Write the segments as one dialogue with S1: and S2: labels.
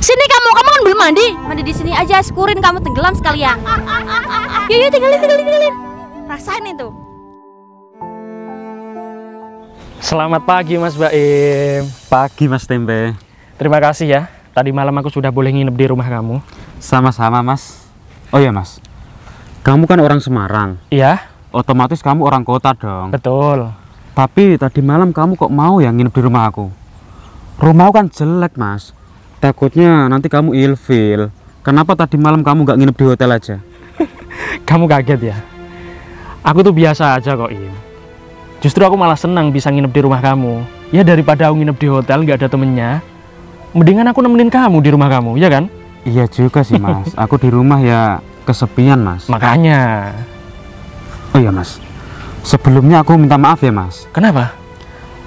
S1: Sini kamu kan belum mandi. Mandi di sini aja, syukurin kamu tenggelam sekalian. Yuk, tinggalin. Rasain itu.
S2: Selamat pagi Mas Baim.
S3: Pagi Mas Tempe.
S2: Terima kasih ya. Tadi malam aku sudah boleh nginep di rumah kamu.
S3: Sama-sama Mas. Oh ya Mas, kamu kan orang Semarang.
S2: Iya.
S3: Otomatis kamu orang kota dong.
S2: Betul.
S3: Tapi tadi malam kamu kok mau ya nginep di rumah aku? Rumahku kan jelek Mas. Takutnya nanti kamu ilfil. Kenapa tadi malam kamu gak nginep di hotel aja?
S2: Kamu kaget ya? Aku tuh biasa aja kok, Im. Justru aku malah senang bisa nginep di rumah kamu. Ya daripada aku nginep di hotel gak ada temennya, mendingan aku nemenin kamu di rumah kamu, ya kan?
S3: Iya juga sih Mas. Aku di rumah ya kesepian Mas.
S2: Makanya.
S3: Oh iya Mas, sebelumnya aku minta maaf ya Mas.
S2: Kenapa?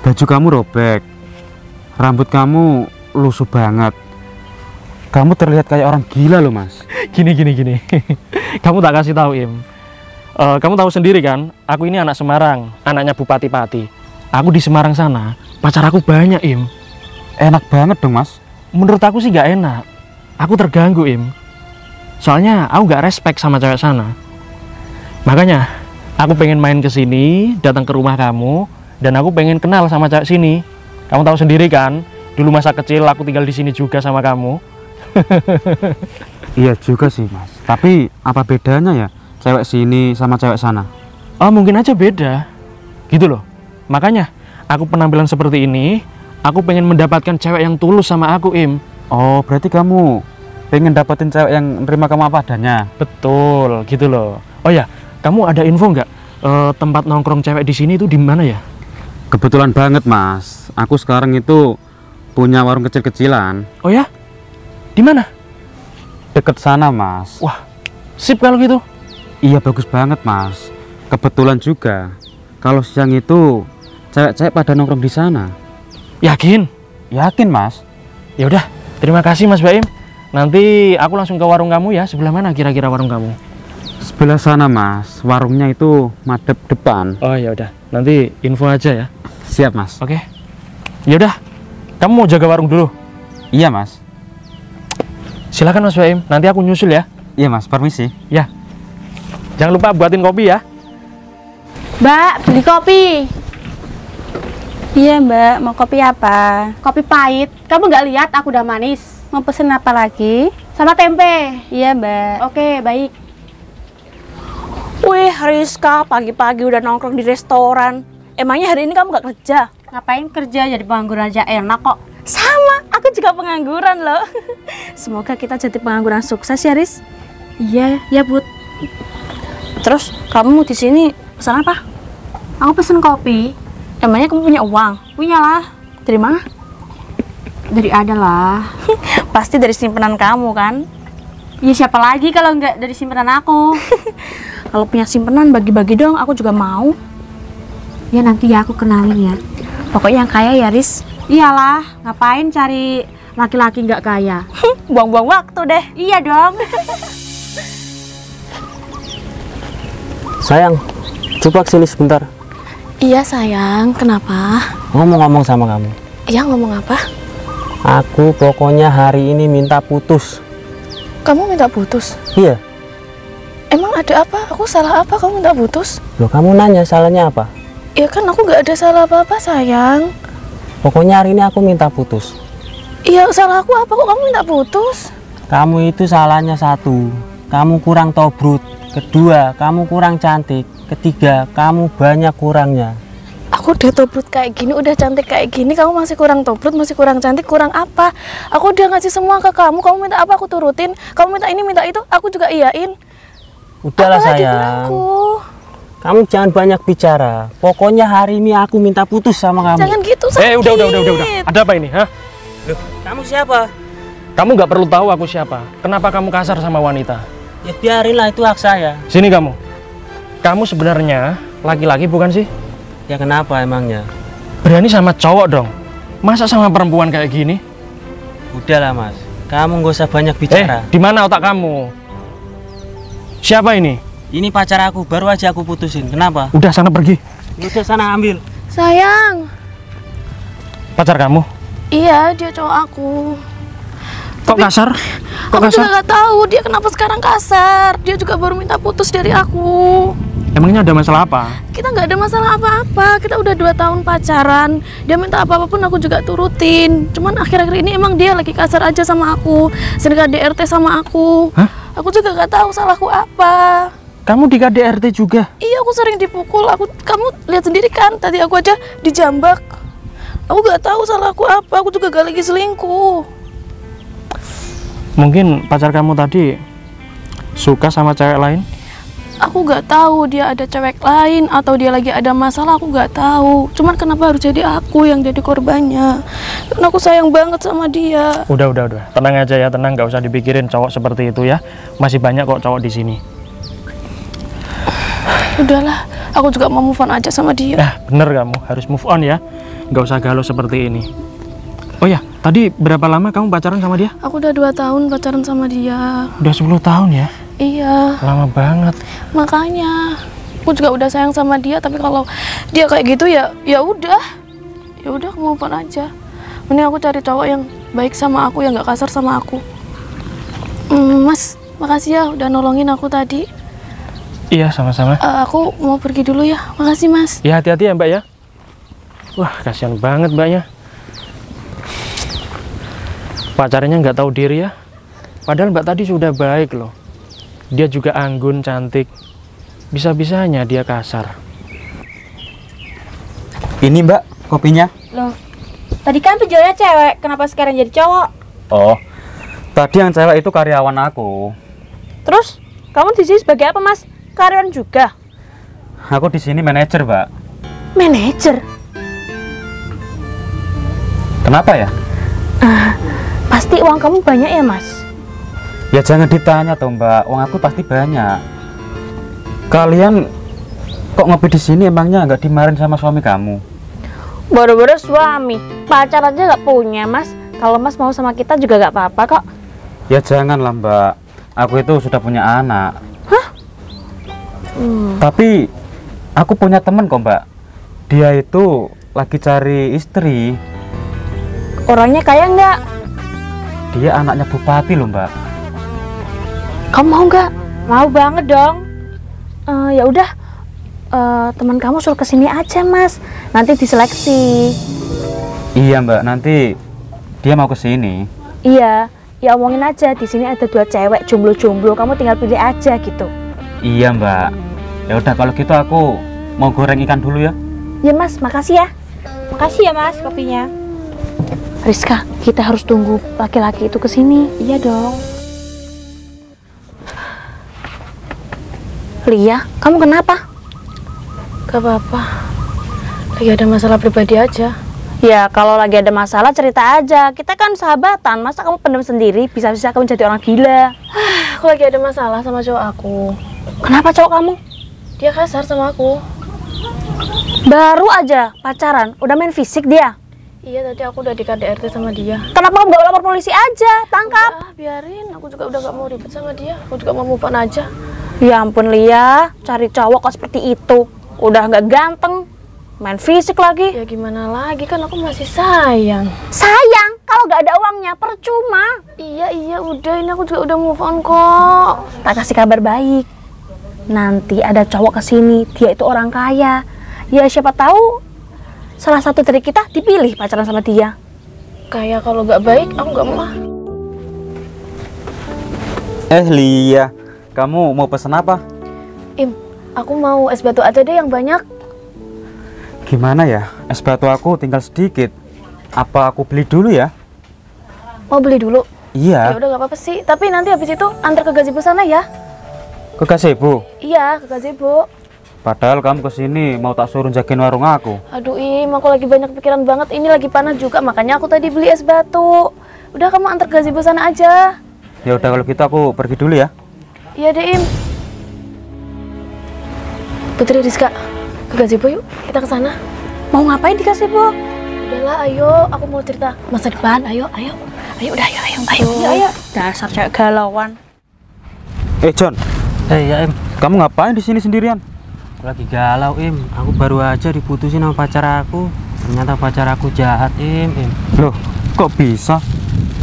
S3: Baju kamu robek, rambut kamu lusuh banget. Kamu terlihat kayak orang gila loh Mas.
S2: Gini. Kamu tak kasih tahu, Im. Kamu tahu sendiri kan, aku ini anak Semarang, anaknya Bupati Pati. Aku di Semarang sana, pacar aku banyak, Im.
S3: Enak banget dong Mas.
S2: Menurut aku sih gak enak. Aku terganggu, Im. Soalnya aku gak respect sama cewek sana. Makanya aku pengen main ke sini, datang ke rumah kamu, dan aku pengen kenal sama cewek sini. Kamu tahu sendiri kan, dulu masa kecil aku tinggal di sini juga sama kamu.
S3: Iya juga sih Mas. Tapi apa bedanya ya cewek sini sama cewek sana?
S2: Oh, mungkin aja beda. Gitu loh. Makanya aku penampilan seperti ini, aku pengen mendapatkan cewek yang tulus sama aku, Im.
S3: Oh, berarti kamu pengen dapetin cewek yang nerima kamu apa adanya?
S2: Betul, gitu loh. Oh ya, kamu ada info nggak tempat nongkrong cewek di sini itu di mana ya?
S3: Kebetulan banget Mas. Aku sekarang itu punya warung kecil-kecilan.
S2: Oh ya? Di mana?
S3: Deket sana Mas.
S2: Wah, sip kalau gitu.
S3: Iya bagus banget Mas. Kebetulan juga kalau siang itu cewek-cewek pada nongkrong di sana.
S2: Yakin?
S3: Yakin Mas.
S2: Ya udah, terima kasih Mas Baim. Nanti aku langsung ke warung kamu ya. Sebelah mana kira-kira warung kamu?
S3: Sebelah sana Mas. Warungnya itu madep depan.
S2: Oh ya udah, nanti info aja ya.
S3: Siap Mas.
S2: Oke. Ya udah, kamu mau jaga warung dulu?
S3: Iya Mas.
S2: Silakan Mas Baim, nanti aku nyusul ya.
S3: Iya Mas, permisi.
S2: Ya. Jangan lupa buatin kopi ya.
S1: Mbak, beli kopi.
S4: Iya Mbak, mau kopi apa?
S1: Kopi pahit. Kamu nggak lihat aku udah manis.
S4: Mau pesen apa lagi?
S1: Sama tempe.
S4: Iya Mbak.
S1: Oke, baik.
S5: Wih, Rizka, pagi-pagi udah nongkrong di restoran. Emangnya hari ini kamu nggak kerja?
S1: Ngapain kerja jadi pengangguran aja enak kok.
S5: Sama, aku juga pengangguran loh. Semoga kita jadi pengangguran sukses ya, Riz.
S1: Iya, ya Bud.
S5: Terus kamu di sini pesan apa?
S1: Aku pesen kopi.
S5: Emangnya kamu punya uang?
S1: Punya lah.
S5: Dari mana?
S1: Dari ada lah.
S5: Pasti dari simpanan kamu kan?
S1: Ya siapa lagi kalau nggak dari simpanan aku.
S5: Kalau punya simpanan bagi-bagi dong, aku juga mau.
S1: Ya nanti ya aku kenalin ya.
S5: Pokoknya yang kaya ya, Riz.
S1: Iyalah, ngapain cari laki-laki nggak kaya?
S5: Buang-buang waktu deh.
S1: Iya dong.
S6: Sayang, coba sini sebentar.
S5: Iya sayang, kenapa?
S6: Ngomong-ngomong sama kamu.
S5: Iya ngomong apa?
S6: Aku pokoknya hari ini minta putus.
S5: Kamu minta putus?
S6: Iya.
S5: Emang ada apa? Aku salah apa kamu minta putus?
S6: Loh, kamu nanya salahnya apa?
S5: Ya kan aku nggak ada salah apa-apa sayang.
S6: Pokoknya hari ini aku minta putus.
S5: Iya salah aku apa kok kamu minta putus?
S6: Kamu itu salahnya satu, kamu kurang tobrut. Kedua, kamu kurang cantik. Ketiga, kamu banyak kurangnya.
S5: Aku udah tobrut kayak gini, udah cantik kayak gini, kamu masih kurang tobrut, masih kurang cantik, kurang apa? Aku udah ngasih semua ke kamu minta apa aku turutin. Kamu minta ini, minta itu, aku juga iyain.
S6: Udahlah
S5: Apalagi
S6: sayang.
S5: kurangku?
S6: Kamu jangan banyak bicara. Pokoknya hari ini aku minta putus sama kamu.
S5: Jangan gitu sakit.
S2: Udah. Ada apa ini, hah?
S6: Loh, kamu siapa?
S2: Kamu nggak perlu tahu aku siapa. Kenapa kamu kasar sama wanita?
S6: Ya biarinlah, itu hak saya.
S2: Sini kamu. Kamu sebenarnya laki-laki bukan sih?
S6: Ya kenapa emangnya?
S2: Berani sama cowok dong. Masa sama perempuan kayak gini?
S6: Udahlah Mas, kamu nggak usah banyak bicara.
S2: Di mana otak kamu? Siapa ini?
S6: Ini pacar aku, baru aja aku putusin. Kenapa?
S2: Udah sana pergi.
S6: Udah sana ambil.
S5: Sayang.
S2: Pacar kamu?
S5: Iya, dia cowok aku.
S2: Kok kasar? Kok
S5: Aku juga
S2: kasar?
S5: nggak tahu dia kenapa sekarang kasar. Dia juga baru minta putus dari aku.
S2: Emangnya ada masalah apa?
S5: Kita nggak ada masalah apa-apa. Kita udah 2 tahun pacaran. Dia minta apa-apapun aku juga turutin. Cuman akhir-akhir ini emang dia lagi kasar aja sama aku. Sering KDRT sama aku.
S2: Hah?
S5: Aku juga nggak tahu salahku apa.
S2: Kamu di KDRT juga?
S5: Iya, aku sering dipukul. Kamu lihat sendiri kan. Tadi aku aja dijambak. Aku nggak tahu salahku apa. Aku juga gak lagi selingkuh.
S2: Mungkin pacar kamu tadi suka sama cewek lain?
S5: Aku nggak tahu dia ada cewek lain atau dia lagi ada masalah, aku nggak tahu. Cuman kenapa harus jadi aku yang jadi korbannya? Karena aku sayang banget sama dia.
S2: Udah. Tenang aja ya, tenang, nggak usah dipikirin cowok seperti itu ya. Masih banyak kok cowok di sini.
S5: Udahlah, aku juga mau move on aja sama dia.
S2: Nah, bener kamu harus move on ya. Nggak usah galau seperti ini. Oh ya, tadi berapa lama kamu pacaran sama dia?
S5: Aku udah 2 tahun pacaran sama dia.
S2: Udah 10 tahun ya?
S5: Iya,
S2: Lama banget.
S5: makanya aku juga udah sayang sama dia. Tapi kalau dia kayak gitu ya udah, aku move on aja. Mending aku cari cowok yang baik sama aku, yang nggak kasar sama aku. Mas, makasih ya udah nolongin aku tadi.
S2: Iya, sama-sama.
S5: Aku mau pergi dulu ya. Makasih mas.
S2: Ya hati-hati ya Mbak ya. Wah, kasihan banget Mbaknya. Pacarnya nggak tahu diri ya. Padahal Mbak tadi sudah baik loh. Dia juga anggun, cantik. Bisa-bisanya dia kasar.
S3: Ini Mbak, kopinya.
S1: Loh, tadi kan penjualnya cewek, kenapa sekarang jadi cowok?
S3: Oh, tadi yang cewek itu karyawan aku.
S1: Terus, kamu di sini sebagai apa, Mas? Karyawan juga?
S3: Aku di sini manajer, Mbak.
S1: Manajer?
S3: Kenapa ya?
S1: Pasti uang kamu banyak ya, Mas?
S3: Ya jangan ditanya tuh, Mbak. Uang aku pasti banyak. Kalian kok ngopi di sini, emangnya nggak dimarahin sama suami kamu?
S1: Baru-baru suami, pacar aja nggak punya, Mas. Kalau Mas mau sama kita juga nggak apa-apa kok.
S3: Ya janganlah, Mbak. Aku itu sudah punya anak.
S1: Hah?
S3: Tapi aku punya teman kok, Mbak. Dia itu lagi cari istri.
S1: Orangnya kaya nggak?
S3: Dia anaknya bupati loh, Mbak.
S1: Kamu mau nggak? Mau banget dong. Ya udah, teman kamu suruh kesini aja, Mas. Nanti diseleksi.
S3: Iya, Mbak. Nanti dia mau kesini.
S1: Iya, ya omongin aja. Di sini ada 2 cewek jomblo-jomblo. Kamu tinggal pilih aja gitu.
S3: Iya, Mbak. Ya udah kalau gitu aku mau goreng ikan dulu ya.
S1: Ya, Mas. Makasih ya. Makasih ya, Mas, kopinya. Rizka, kita harus tunggu laki-laki itu kesini. Iya dong. Lia, kamu kenapa?
S5: Gak apa-apa. Lagi ada masalah pribadi aja.
S1: Ya, kalau lagi ada masalah cerita aja. Kita kan sahabatan, masa kamu pendam sendiri? Bisa-bisa kamu jadi orang gila.
S5: Aku lagi ada masalah sama cowok aku.
S1: Kenapa cowok kamu?
S5: Dia kasar sama aku.
S1: Baru aja pacaran, udah main fisik dia.
S5: Iya, tadi aku udah di KDRT sama dia.
S1: Kenapa kamu gak lapor polisi aja? Tangkap.
S5: Biarin. Aku juga udah gak mau ribet sama dia. Aku juga mau move on aja.
S1: Ya ampun Lia, cari cowok kok seperti itu. Udah gak ganteng, main fisik lagi.
S5: Ya gimana lagi, kan aku masih sayang.
S1: Sayang, kalau gak ada uangnya percuma.
S5: Iya, udah. Ini aku juga udah move on kok.
S1: Tak kasih kabar baik. Nanti ada cowok kesini, dia itu orang kaya. Ya siapa tahu salah satu dari kita dipilih pacaran sama dia.
S5: Kayak kalau gak baik, aku gak mau.
S3: Lia, kamu mau pesen apa?
S5: Im, aku mau es batu aja deh yang banyak.
S3: Gimana ya? Es batu aku tinggal sedikit. Apa aku beli dulu ya?
S5: Mau beli dulu? Ya
S3: Iya.
S5: udah gak apa-apa sih. Tapi nanti habis itu antar ke gazebo sana ya.
S3: Ke gazebo.
S5: Iya, ke gazebo.
S3: Padahal kamu kesini mau tak suruh jagain warung aku.
S5: Aduh Im, aku lagi banyak pikiran banget. Ini lagi panas juga, makanya aku tadi beli es batu. Udah kamu antar ke gazebo sana aja.
S3: Ya udah kalau gitu aku pergi dulu ya.
S5: Iya deh Im. Putri Rizka, ke gazebo yuk. Kita ke sana.
S1: Mau ngapain di gazebo?
S5: Udahlah, ayo. Aku mau cerita masa depan. Ayo. Udah, ayo.
S1: Dasar cewek galauan.
S3: John,
S6: Ya Im,
S3: kamu ngapain di sini sendirian?
S6: aku lagi galau Im. Aku baru aja diputusin sama pacar aku. Ternyata pacar aku jahat Im.
S3: Loh, kok bisa?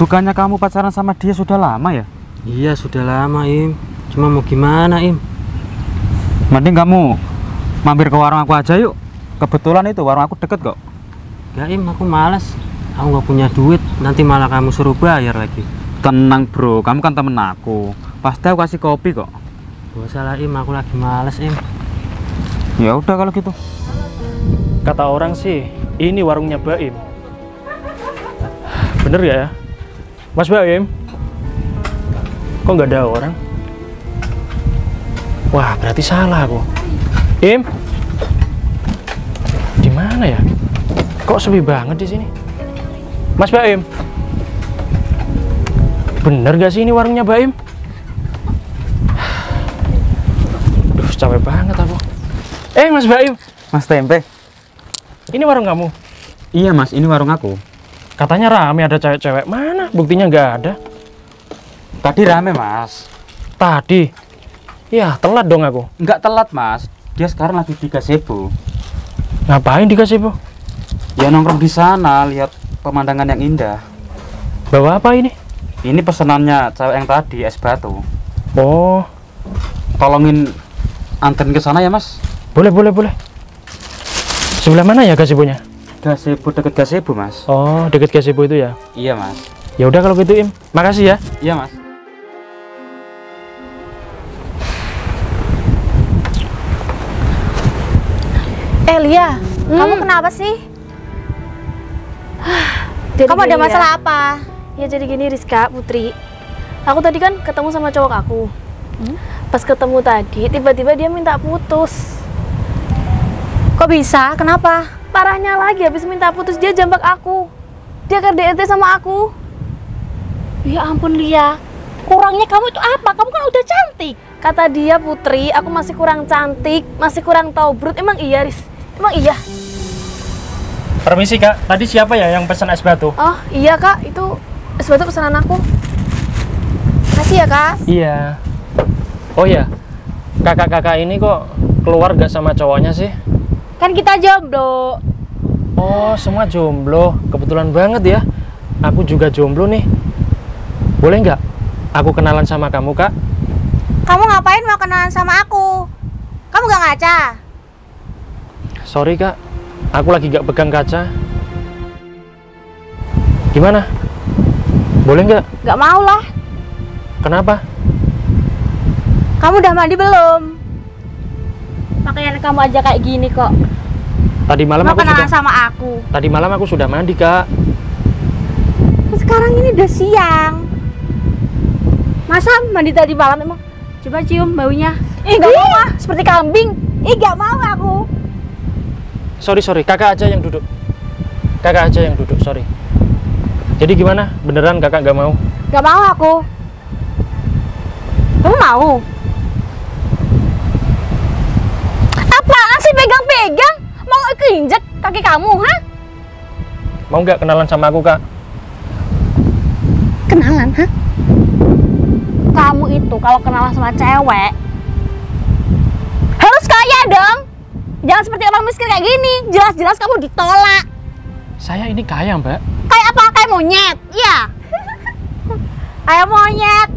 S3: Bukannya kamu pacaran sama dia sudah lama ya?
S6: Iya sudah lama Im. Cuma mau gimana Im?
S3: Mending kamu mampir ke warung aku aja yuk. Kebetulan itu warung aku deket kok.
S6: Gak Im, aku males. Aku nggak punya duit. Nanti malah kamu suruh bayar lagi.
S3: Tenang bro, kamu kan temen aku. Pasti aku kasih kopi kok.
S6: Gak usah lah Im, aku lagi males Im.
S3: Ya udah kalau gitu.
S2: Kata orang sih, ini warungnya Baim. Bener ya? Mas Baim? Kok nggak ada orang? Wah, berarti salah aku. Im? Di mana ya? Kok sepi banget di sini? Mas Baim? Bener gak sih ini warungnya Baim? Duh, capek banget aku. Mas Baim,
S3: Mas Tempe.
S2: ini warung kamu?
S3: Iya mas, ini warung aku.
S2: Katanya rame ada cewek-cewek. Mana? Buktinya nggak ada.
S3: Tadi rame mas.
S2: Tadi? Ya, telat dong aku.
S3: Nggak telat mas. Dia sekarang lagi di gazebo.
S2: Ngapain di gazebo?
S3: Ya nongkrong di sana, lihat pemandangan yang indah.
S2: Bawa apa ini?
S3: Ini pesenannya cewek yang tadi, es batu.
S2: Oh,
S3: Tolongin anterin ke sana ya mas.
S2: boleh. Sebelah mana ya gazebonya?
S3: Gazebo, deket gazebo mas.
S2: Oh, deket gazebo itu ya?
S3: Iya mas.
S2: Ya udah kalau gitu Im. Makasih ya.
S3: Iya mas.
S4: Lia, kamu kenapa sih?
S5: Jadi
S4: Kamu ada
S5: gini
S4: masalah
S5: ya.
S4: apa?
S5: Ya jadi gini Rizka, Putri. Aku tadi kan ketemu sama cowok aku. Pas ketemu tadi, tiba-tiba dia minta putus.
S4: Kok bisa? Kenapa?
S5: Parahnya lagi, habis minta putus dia jambak aku. Dia KDRT sama aku.
S4: Ya ampun Lia, kurangnya kamu itu apa? Kamu kan udah cantik.
S5: Kata dia, Putri, aku masih kurang cantik, masih kurang tahu brut. Emang iya, Riz? Emang iya?
S2: Permisi Kak, tadi siapa ya yang pesan es batu?
S5: Oh iya Kak, itu es batu pesanan aku. Makasih ya Kak.
S2: Iya. Oh ya, kakak-kakak ini kok keluar gak sama cowoknya sih?
S4: Kan kita jomblo.
S2: Oh, semua jomblo. Kebetulan banget ya. Aku juga jomblo nih. Boleh nggak aku kenalan sama kamu, Kak?
S4: Kamu ngapain mau kenalan sama aku? Kamu gak ngaca?
S2: Sorry, Kak. Aku lagi gak pegang kaca. Gimana? Boleh nggak?
S4: Gak mau lah.
S2: Kenapa?
S4: Kamu udah mandi belum? Pakaian kamu aja kayak gini kok.
S2: Tadi malam
S4: Mau
S2: aku
S4: kenalan
S2: sudah
S4: sama aku.
S2: Tadi malam aku sudah mandi, Kak.
S4: Sekarang ini udah siang. Masa mandi tadi malam emang? Coba cium baunya. Gak mau ah, seperti kambing. Gak mau aku.
S2: Sorry, kakak aja yang duduk. Sorry. Jadi gimana? Beneran kakak gak mau?
S4: Gak mau aku. Kamu mau? Apaan sih pegang-pegang? Mau keinjek kaki kamu, ha?
S2: Mau nggak kenalan sama aku, Kak?
S4: Kenalan, ha? Kamu itu kalau kenalan sama cewek harus kaya dong. Jangan seperti orang miskin kayak gini. Jelas-jelas kamu ditolak.
S2: Saya ini kaya, Mbak.
S4: Kayak apa? Kayak monyet, iya. Kayak monyet.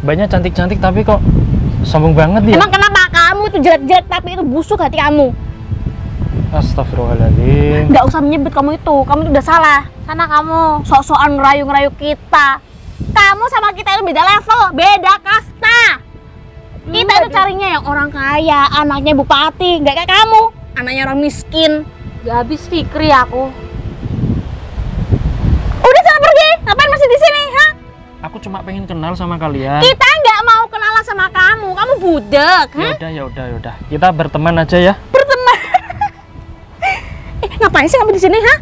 S2: Mbaknya cantik-cantik tapi kok sombong banget dia.
S4: Emang kenapa kamu itu jelek-jelek tapi itu busuk hati kamu?
S2: Astagfirullahaladzim.
S4: Nggak usah menyebut kamu itu udah salah. Sana kamu sok-sokan ngerayu-ngerayu kita. Kamu sama kita itu beda level, beda kasta. Kita itu carinya yang orang kaya, anaknya bupati, nggak kayak kamu, anaknya orang miskin. Gak habis pikir aku. Udah sana pergi, ngapain masih di sini, ha?
S2: Aku cuma pengen kenal sama kalian.
S4: Kita nggak mau kenalan sama kamu budak, ha?
S2: Ya udah. Kita berteman aja ya.
S4: Berteman. Ngapain sih kamu di sini, ha?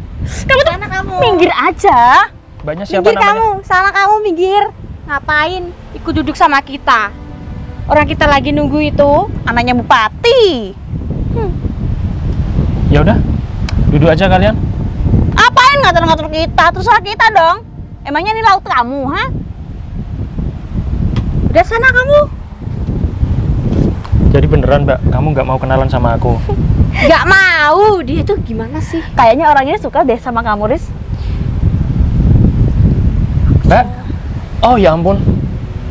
S4: Kamu tuh minggir aja.
S2: Mbaknya siapa
S4: Minggir
S2: namanya?
S4: kamu, sana kamu minggir. Ngapain ikut duduk sama kita? Orang kita lagi nunggu itu anaknya bupati.
S2: Ya udah. Duduk aja kalian.
S4: Apain ngatur-ngatur kita? Terserah kita dong. Emangnya ini laut kamu, ha? Udah sana kamu.
S2: Jadi beneran, Mbak, kamu nggak mau kenalan sama aku?
S4: Gak mau. Dia tuh gimana sih? Kayaknya orangnya suka deh sama kamu, Riz.
S2: Mbak. Oh ya ampun.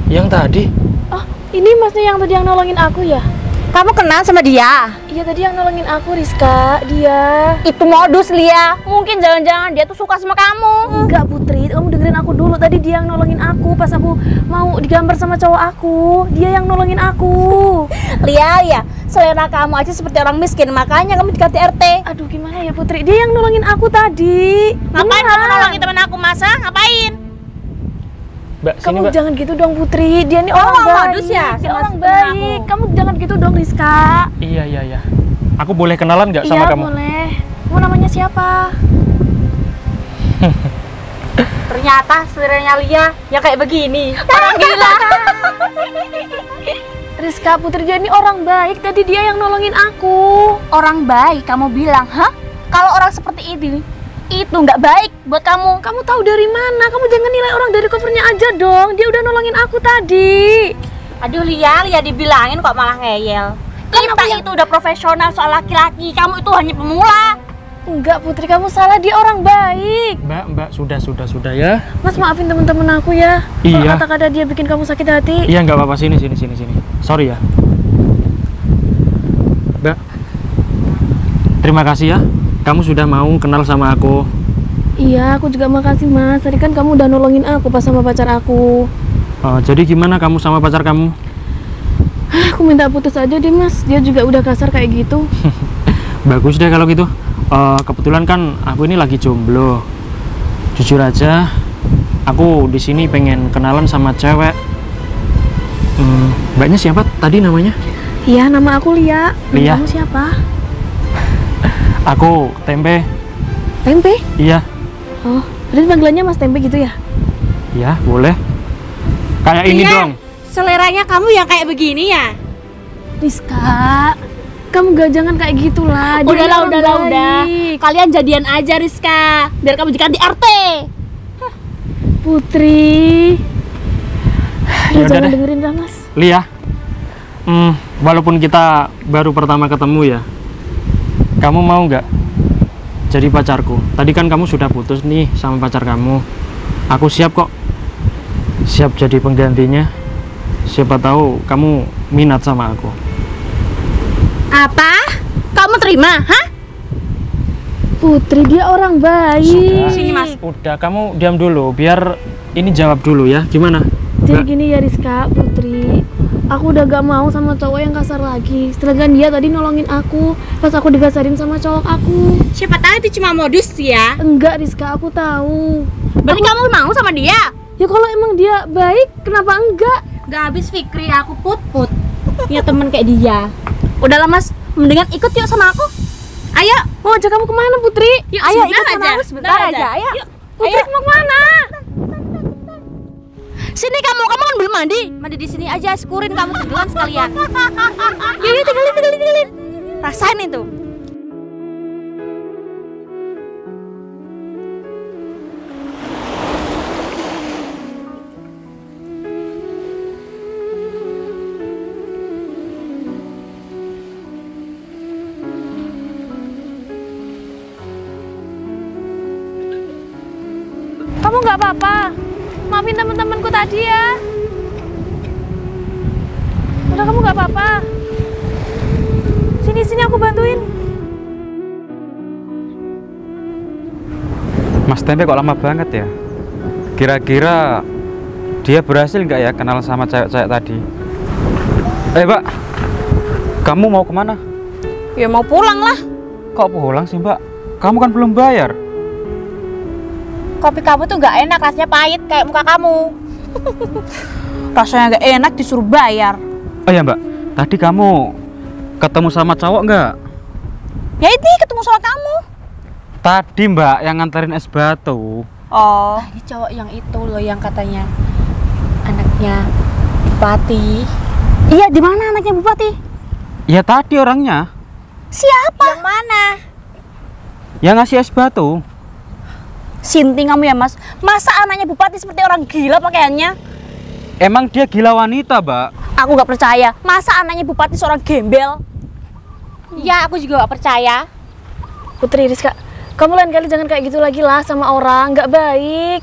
S2: Yang tadi.
S5: Oh, ini masnya yang tadi yang nolongin aku ya?
S4: Kamu kenal sama dia?
S5: Iya, tadi yang nolongin aku, Rizka. Dia.
S4: Itu modus, Lia. Mungkin jangan-jangan dia tuh suka sama kamu.
S5: Enggak, Putri. Kamu dengerin aku dulu. Tadi dia yang nolongin aku pas aku mau digambar sama cowok aku. Dia yang nolongin aku.
S4: Lia, selera kamu aja seperti orang miskin, makanya kamu dikasih RT.
S5: Aduh, gimana ya, Putri? Dia yang nolongin aku tadi.
S4: Ngapain kamu nolongin temen aku, Masa? Ngapain?
S2: Mbak, sini
S5: Kamu
S2: Mbak.
S5: jangan gitu dong, Putri. Dia nih
S4: Oh,
S5: orang baik.
S4: modus ya
S5: Dia
S4: sama
S5: orang
S4: temen
S5: baik.
S4: aku.
S5: Kamu jangan gitu dong, Rizka.
S2: Iya. Aku boleh kenalan nggak sama
S5: Iya,
S2: kamu?
S5: boleh. Kamu namanya siapa?
S4: Ternyata seleranya Lia ya kayak begini. Orang gila.
S5: Rizka, Putri, dia ini orang baik. Tadi dia yang nolongin aku.
S4: Orang baik kamu bilang, hah? Kalau orang seperti ini, itu nggak baik buat kamu.
S5: Kamu tahu dari mana? Kamu jangan nilai orang dari covernya aja dong. Dia udah nolongin aku tadi.
S4: Aduh, Lia dibilangin kok malah ngeyel. Kita itu udah profesional soal laki-laki, kamu itu hanya pemula.
S5: Enggak, Putri, kamu salah. Dia orang baik.
S2: Mbak, sudah ya.
S5: Mas, maafin temen-temen aku ya. Kalau
S2: Iya.
S5: kata-kata dia bikin kamu sakit hati.
S2: Iya, nggak apa-apa. Sini. Sorry ya. Mbak, terima kasih ya. Kamu sudah mau kenal sama aku.
S5: Iya, aku juga makasih, Mas. Tadi kan kamu udah nolongin aku pas sama pacar aku.
S2: Jadi gimana kamu sama pacar kamu?
S5: Aku minta putus aja deh, Mas. Dia juga udah kasar kayak gitu.
S2: Bagus deh kalau gitu. Kebetulan kan aku ini lagi jomblo. Jujur aja, aku di sini pengen kenalan sama cewek. Mbaknya siapa tadi namanya?
S5: Iya, nama aku Lia.
S2: Lia.
S5: Kamu siapa?
S2: Aku Tempe.
S5: Tempe?
S2: Iya,
S5: Oh, berarti panggilannya Mas Tempe gitu ya?
S2: ya boleh. Kayak ini
S4: Iya.
S2: dong.
S4: Seleranya kamu yang kayak begini ya?
S5: Rizka, kamu gak jangan kayak gitulah. Dia
S4: Udahlah,
S5: orang
S4: udah.
S5: baik.
S4: Kalian jadian aja, Rizka. Biar kamu jadi RT.
S5: Putri.
S2: Ya udah
S5: Jangan
S2: deh.
S5: dengerin dah, Mas.
S2: Lia, walaupun kita baru pertama ketemu ya, kamu mau nggak jadi pacarku? Tadi kan kamu sudah putus nih sama pacar kamu. Aku siap kok, siap jadi penggantinya. Siapa tahu kamu minat sama aku.
S4: Apa? Kamu terima, hah?
S5: Putri, dia orang baik.
S4: Sini, Mas.
S2: Udah, kamu diam dulu, biar ini jawab dulu ya. Gimana?
S5: Jadi gini ya, Rizka, Putri. Aku udah gak mau sama cowok yang kasar lagi. Sedangkan dia tadi nolongin aku pas aku digasarin sama cowok aku.
S4: Siapa tahu itu cuma modus ya.
S5: Enggak, Rizka, aku tahu.
S4: Berarti kamu mau sama dia?
S5: Ya kalau emang dia baik, kenapa enggak?
S4: Gak habis Fikri, aku put. Punya temen kayak dia. Udahlah, Mas, mendingan ikut yuk sama aku. Ayo.
S5: Mau ajak kamu kemana, Putri?
S4: Yuk,
S5: Ayo
S4: sebentar
S5: ikut sama
S4: aja.
S5: aku sebentar aja. Ayo.
S4: Yuk.
S5: Putri
S4: Ayo.
S5: mau kemana?
S4: Sini kamu kan belum mandi. Mandi di sini aja, syukurin kamu tenggelam sekalian. Yuk, tinggalin. Rasain itu.
S5: Kamu nggak apa-apa? Maafin teman-temanku tadi ya. Udah, kamu nggak apa-apa. Sini aku bantuin.
S3: Mas Tempe kok lama banget ya? Kira-kira dia berhasil nggak ya kenal sama cewek-cewek tadi? Mbak, kamu mau kemana?
S4: Ya mau pulang lah.
S3: Kok pulang sih Mbak? Kamu kan belum bayar.
S4: Kopi kamu tuh gak enak, rasanya pahit kayak muka kamu. Rasanya gak enak disuruh bayar.
S3: Oh ya Mbak, tadi kamu ketemu sama cowok nggak?
S4: Ya ini ketemu sama kamu.
S3: Tadi Mbak yang nganterin es batu.
S4: Oh, ini cowok yang itu loh yang katanya anaknya bupati. Iya, di mana anaknya bupati?
S3: Ya tadi orangnya
S4: Siapa? Yang mana?
S3: yang ngasih es batu.
S4: Sinting kamu ya, Mas. Masa anaknya bupati seperti orang gila pakaiannya?
S3: Emang dia gila wanita, Mbak?
S4: Aku gak percaya. Masa anaknya bupati seorang gembel? Ya, aku juga gak percaya.
S5: Putri, Rizka, kamu lain kali jangan kayak gitu lagi lah sama orang, nggak baik.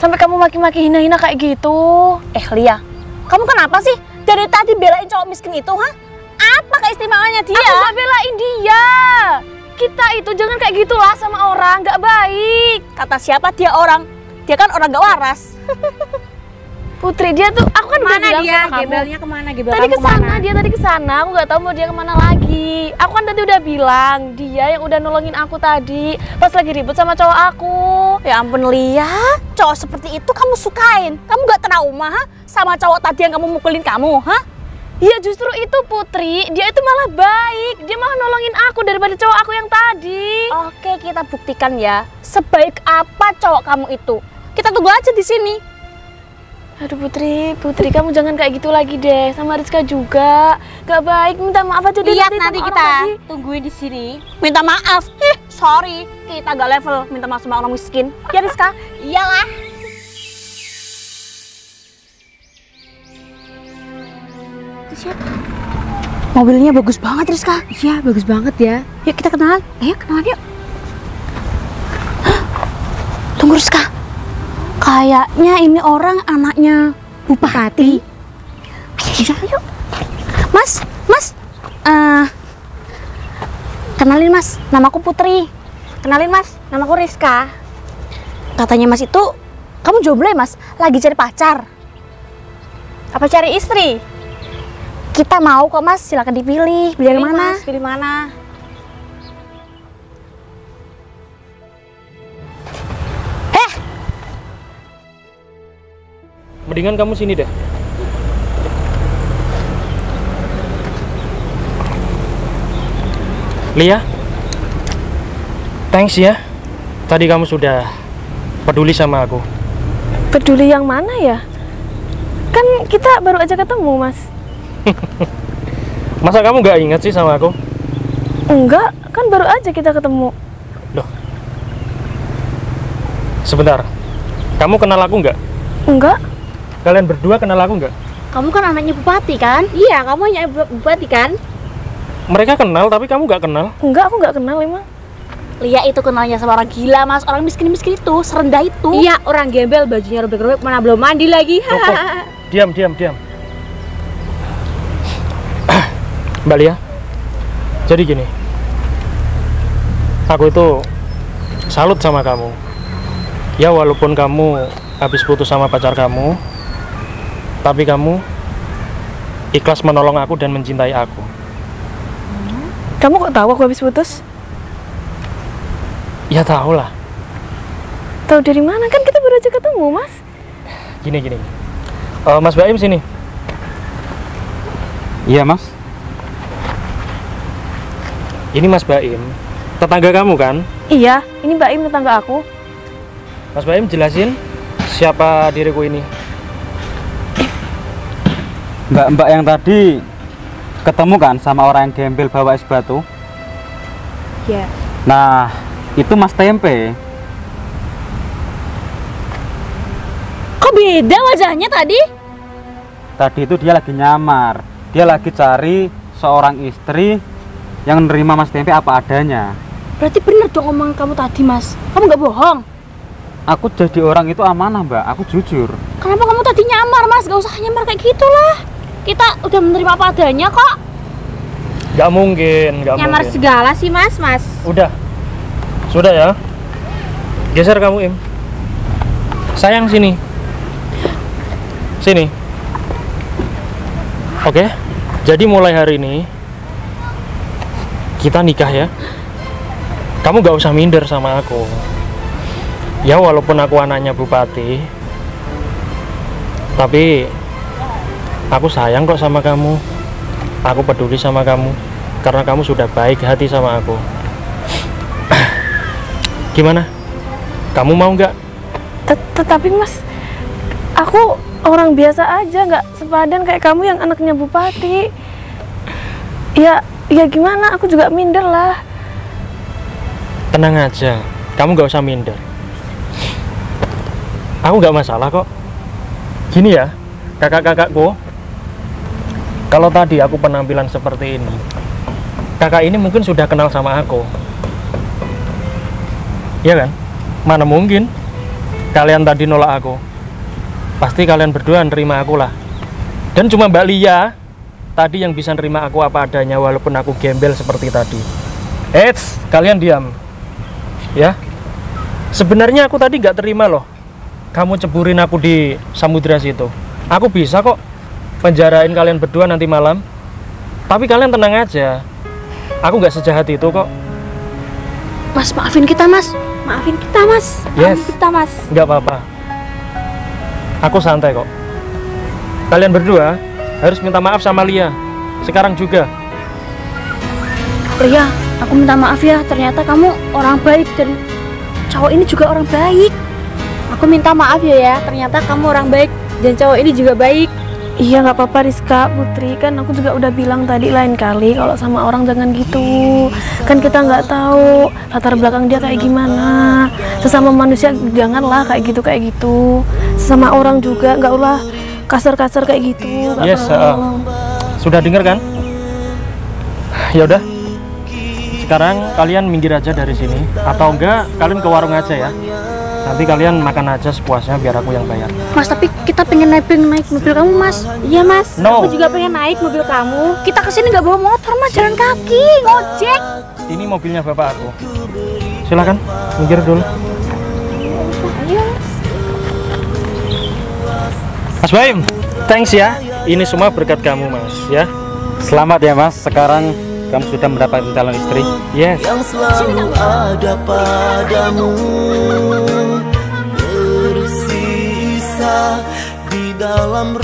S5: Sampai kamu maki-maki hina-hina kayak gitu.
S4: Lia, kamu kenapa sih dari tadi belain cowok miskin itu, ha? Apa keistimewaannya dia?
S5: Aku gak belain dia. Kita itu jangan kayak gitulah sama orang, gak baik.
S4: Kata siapa dia orang? Dia kan orang gak waras.
S5: Putri, dia tuh, aku kan udah bilang sama kamu.
S4: Gembelnya kemana? Gembel
S5: Tadi
S4: kamu
S5: kesana, dia tadi kesana. Aku nggak tahu mau dia kemana lagi. Aku kan tadi udah bilang, dia yang udah nolongin aku tadi pas lagi ribut sama cowok aku.
S4: Ya ampun Lia, cowok seperti itu kamu sukain? Kamu gak trauma, ha? Sama cowok tadi yang kamu mukulin kamu, ha?
S5: Ya justru itu Putri, dia itu malah baik. Dia malah nolongin aku daripada cowok aku yang tadi.
S4: Oke, kita buktikan ya. Sebaik apa cowok kamu itu. Kita tunggu aja di sini.
S5: Aduh Putri, kamu jangan kayak gitu lagi deh. Sama Rizka juga, gak baik. Minta maaf aja deh.
S4: Lihat nanti kita tungguin di sini. Minta maaf. Sorry, kita gak level minta maaf sama orang miskin. Ya Rizka? Iyalah. Itu siapa? Mobilnya bagus banget Rizka. Iya, bagus banget ya. Yuk kita kenalan. Ayo kenalan yuk. Tunggu Rizka. Kayaknya ini orang anaknya Bupati. Ayo, yuk. Mas, kenalin Mas, namaku Putri. Kenalin Mas, namaku Rizka. Katanya Mas itu, kamu jomblo ya Mas? Lagi cari pacar? Apa cari istri? Kita mau kok Mas, silakan dipilih. Pilih yang mana? Mas, pilih mana?
S2: Mendingan kamu sini deh. Lia, thanks ya. Tadi kamu sudah peduli sama aku.
S5: Peduli yang mana ya? Kan kita baru aja ketemu, Mas.
S2: Masa kamu gak ingat sih sama aku?
S5: Enggak, kan baru aja kita ketemu.
S2: Loh, sebentar. Kamu kenal aku nggak?
S5: Enggak.
S2: Kalian berdua kenal aku nggak?
S4: Kamu kan anaknya Bupati kan? Iya, kamu anaknya Bupati kan?
S2: Mereka kenal, tapi kamu nggak kenal.
S5: Enggak, aku nggak kenal emang.
S4: Lia itu kenalnya sama orang gila Mas, orang miskin-miskin itu, serendah itu. Iya, orang gembel, bajunya robek-robek, mana belum mandi lagi.
S2: Diam. Mbak Lia, jadi gini, aku itu salut sama kamu. Ya walaupun kamu habis putus sama pacar kamu, tapi kamu ikhlas menolong aku dan mencintai aku.
S5: Kamu kok tahu aku habis putus?
S2: Ya tahu lah.
S5: Tahu dari mana? Kan kita baru aja ketemu, Mas.
S2: Gini. Mas Baim sini.
S3: Iya Mas.
S2: Ini Mas Baim, tetangga kamu kan?
S5: Iya, ini Mbak Im tetangga aku.
S2: Mas Baim jelasin siapa diriku ini.
S3: Mbak yang tadi ketemu kan sama orang yang gembel bawa es batu?
S5: Iya.
S3: Nah, itu Mas Tempe.
S4: Kok beda wajahnya tadi?
S3: Tadi itu dia lagi nyamar. Dia lagi cari seorang istri yang menerima Mas Tempe apa adanya.
S4: Berarti bener dong omongan kamu tadi Mas. Kamu nggak bohong.
S3: Aku jadi orang itu amanah Mbak, aku jujur.
S4: Kenapa kamu tadi nyamar Mas? Gak usah nyamar kayak gitulah. Kita udah menerima apa adanya kok.
S2: Gak mungkin.
S4: Nyamar segala sih Mas.
S2: Udah, sudah ya. Geser kamu Im. Sayang sini. Oke, jadi mulai hari ini kita nikah ya. Kamu gak usah minder sama aku. Ya walaupun aku anaknya Bupati, tapi aku sayang kok sama kamu. Aku peduli sama kamu karena kamu sudah baik hati sama aku. Gimana? Kamu mau nggak?
S5: Tapi Mas, aku orang biasa aja, nggak sepadan kayak kamu yang anaknya Bupati. Ya gimana? Aku juga minder lah.
S2: Tenang aja, kamu nggak usah minder. Aku nggak masalah kok. Gini ya, kakak-kakakku. Kalau tadi aku penampilan seperti ini, kakak ini mungkin sudah kenal sama aku. Iya kan? Mana mungkin? kalian tadi nolak aku, pasti kalian berdua nerima aku lah. Dan cuma Mbak Lia tadi yang bisa nerima aku apa adanya walaupun aku gembel seperti tadi. Eits, kalian diam ya. Sebenarnya aku tadi gak terima loh kamu ceburin aku di samudra situ. Aku bisa kok penjarain kalian berdua nanti malam. Tapi kalian tenang aja, aku gak sejahat itu kok.
S4: Mas, maafin kita, Mas. Maafin kita, Mas.
S2: Yes.
S4: Maafin kita, Mas.
S2: Nggak apa-apa, aku santai kok. Kalian berdua harus minta maaf sama Lia sekarang juga.
S4: Lia, aku minta maaf ya. Ternyata kamu orang baik dan cowok ini juga orang baik. Aku minta maaf ya. Ternyata kamu orang baik dan cowok ini juga baik.
S5: Iya nggak apa-apa Rizka, Putri, kan aku juga udah bilang tadi lain kali kalau sama orang jangan gitu. Kan kita nggak tahu latar belakang dia kayak gimana. Sesama manusia janganlah kayak gitu. Sesama orang juga nggak ulah kasar-kasar kayak gitu.
S2: Yes, sudah dengar kan? Ya udah, sekarang kalian minggir aja dari sini, atau enggak kalian ke warung aja ya. Nanti kalian makan aja sepuasnya biar aku yang bayar.
S4: Mas, tapi kita pengen naik mobil kamu, Mas. Iya, Mas.
S2: No.
S4: Aku juga pengen naik mobil kamu. Kita kesini nggak bawa motor, Mas. Jalan kaki, ngojek.
S2: Ini mobilnya bapak aku. Silakan, minggir dulu. Mas Baim, thanks ya. Ini semua berkat kamu, Mas, ya.
S3: Selamat ya Mas, sekarang kamu sudah mendapatkan calon istri.
S2: Yes.
S7: Yang selalu ada padamu, bersisa di dalam